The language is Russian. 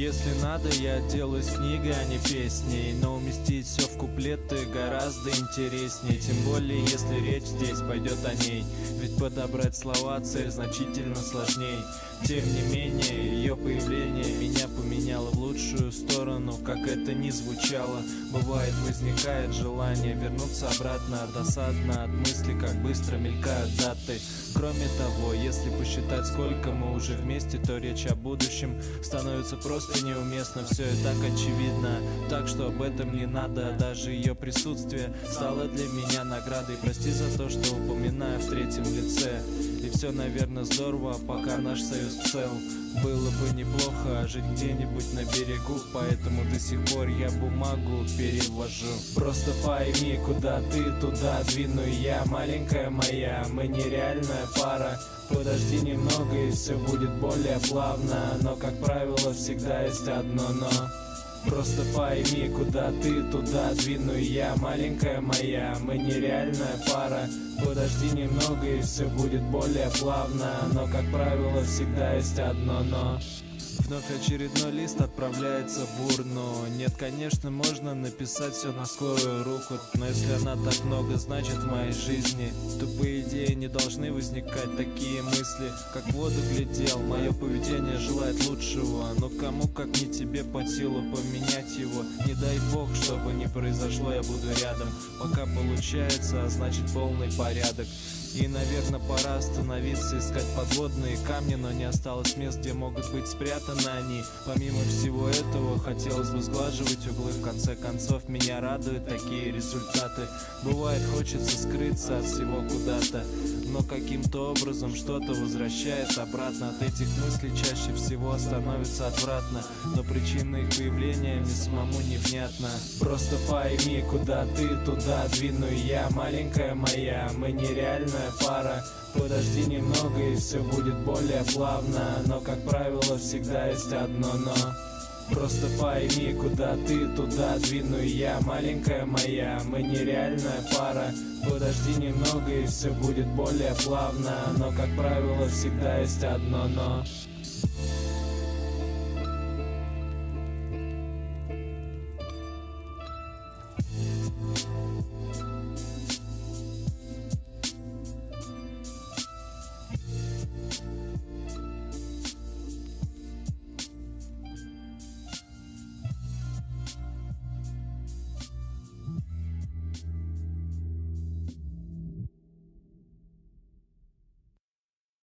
Если надо, я делаюсь книгой, а не песней. Но уместить все в куплеты гораздо интереснее. Тем более, если речь здесь пойдет о ней. Ведь подобрать слова цель значительно сложней. Тем не менее, ее появление меня поменяло в лучшую сторону. Как это ни звучало, бывает возникает желание вернуться обратно. Досадно от мысли, как быстро мелькают даты. Кроме того, если посчитать, сколько мы уже вместе, то речь о будущем становится просто неуместно. Все и так очевидно, так что об этом не надо. Даже ее присутствие стало для меня наградой. Прости за то, что упоминаю в третьем лице. И все, наверное, здорово, пока наш союз цел. Было бы неплохо жить где-нибудь на берегу, поэтому до сих пор я бумагу перевожу. Просто пойми, куда ты, туда двину я. Маленькая моя, мы нереальная пара. Подожди немного, и все будет более плавно. Но, как правило, всегда есть одно но. Просто пойми, куда ты, туда двину я. Маленькая моя, мы нереальная пара. Подожди немного, и все будет более плавно. Но, как правило, всегда есть одно но. Вновь очередной лист отправляется в урну. Нет, конечно, можно написать все на скорую руку. Но если она так много значит в моей жизни, то по идее не должны возникать такие мысли. Как в воду глядел, мое поведение желает лучшего. Но кому как не тебе под силу поменять его. Не дай бог, чтобы не произошло, я буду рядом. Пока получается, а значит полный порядок. И, наверное, пора остановиться, искать подводные камни. Но не осталось мест, где могут быть спрятаны они. Помимо всего этого, хотелось бы сглаживать углы. В конце концов, меня радуют такие результаты. Бывает, хочется скрыться от всего куда-то, но каким-то образом что-то возвращает обратно. От этих мыслей чаще всего становится отвратно. Но причина их появления мне самому невнятна. Просто пойми, куда ты, туда двину я. Маленькая моя, мы нереальная пара. Подожди немного, и все будет более плавно. Но, как правило, всегда есть одно но. Просто пойми, куда ты, туда двину я. Маленькая моя, мы нереальная пара. Подожди немного, и все будет более плавно. Но, как правило, всегда есть одно но.